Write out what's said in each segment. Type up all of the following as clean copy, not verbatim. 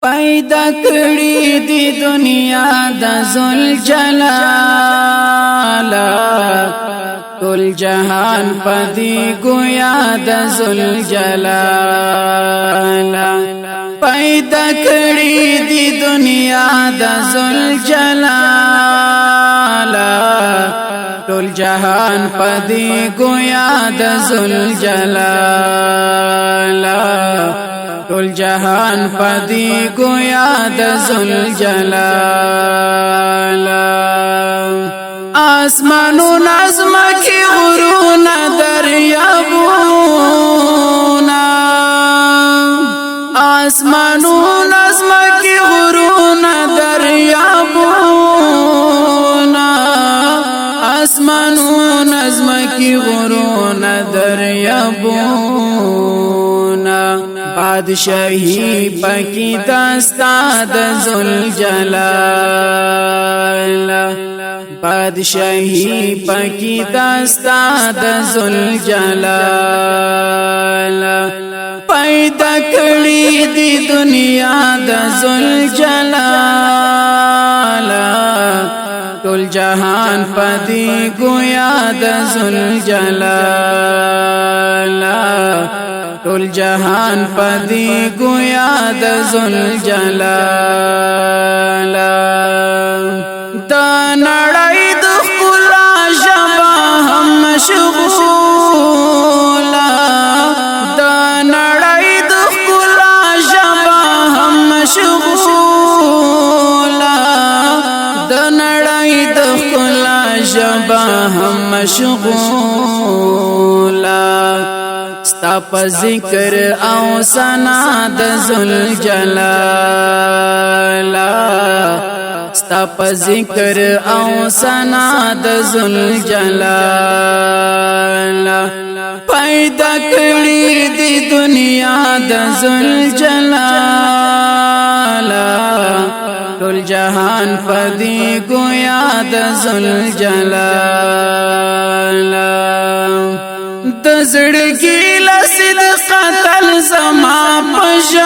پیدا کړی دی دنیا د ذل جلال ټول جهان پدی گویا د ذل جلال پیدا کړی دی دنیا د ذل جلال ټول جهان پدی گویا د ذل جلال ټول جهان پدی گویا د ذل جلال آسمانو نظم کی غرونا دریابونا آسمانو نظم کی غرونا دریابونا آسمانو نظم کی غرونا دریابونا بادشاہی پکی داستا د ذل جلال بادشاہی پکی داستا د ذل جلال پیدا کړی دی دنیا د ذل جلال ټول جهان پدی گویا د ذل جلال ټول جهان پدی گویا د ذل جلال د نړۍ د ښکلا ژبه هم مشغوله د نړۍ د ښکلا ژبه هم مشغوله د نړۍ د ښکلا ژبه هم مشغوله ستا په ذکر او ثنا د ذل جلال ستا په ذکر او ثنا د ذل جلال پیدا کړی دی دنیا د ذل جلال ټول جهان پدی گویا د ذل جلال د زړګي صدقتل زما پجابا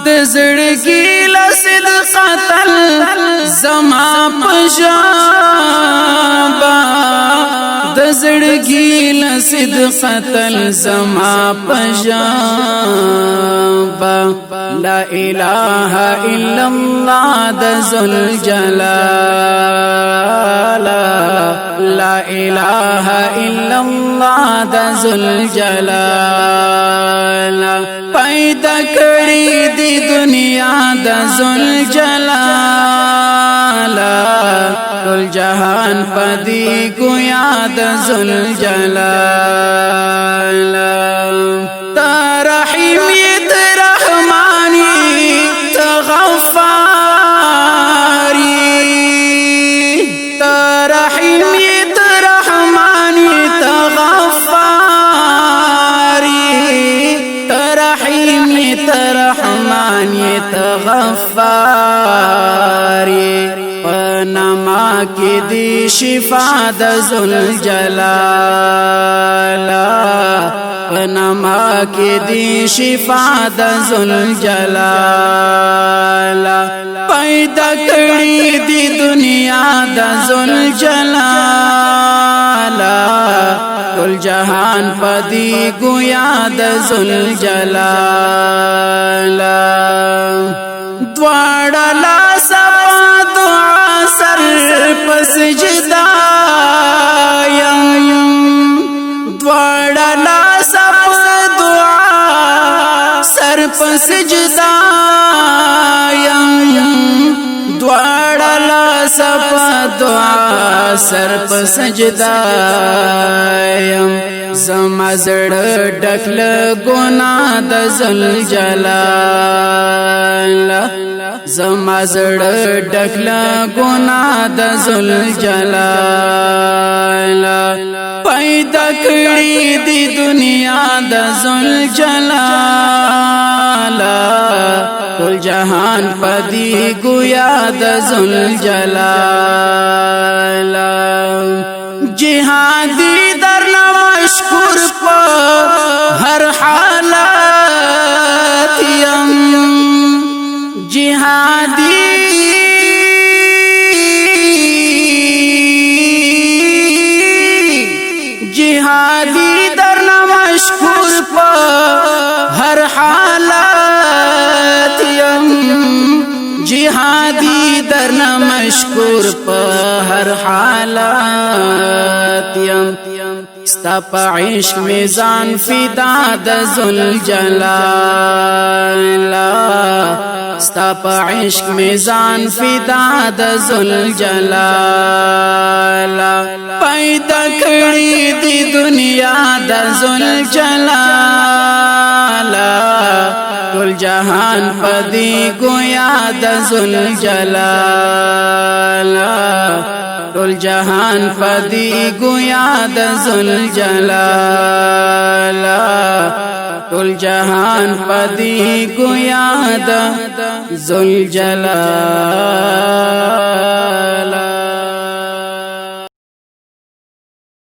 د زړګي صدقتل زما پجابا د زړګي صدقتل زما پجابا لا اله الا الله د ذل جلال لا اله الا الله د ذل جلال پیدا کړی دی دنیا د ذل جلال ټول جهان پدی گویا د ذل جلال تا رحیم ته رحمانی ته غفاری تا رحیم غفاری پنما کی دی شفا د ذل جلال پنما کی دی شفا د ذل جلال پیدا کړی دی دنیا د ذل جلال ټول جهان پدی گویا د ذل جلال دواړه لاس په دعا سر په سجدا یم دواړه لاس په دعا سر په سجدا یم دواړه لاس په دعا سر په سجدا یم زما زړه ډک له ګناه د ذل جلال زما زړه ډک له ګناه د ذل جلال پیدا کړی دی دنیا د ذل جلال ټول جهان پدی گویا د ذل جلال جهادی درنا مشکور په هر حالت مشکور په هر حالات یم ستا په عشق میزان فدا د ذوالجلال ستا په عشق میزان فدا د ذوالجلال پیدا کړی دی دنیا د ذوالجلال ټول جهان پدی گویا د ذوالجلال ټول جهان پدی گویا د ذوالجلال ټول جهان پدی گویا د ذوالجلال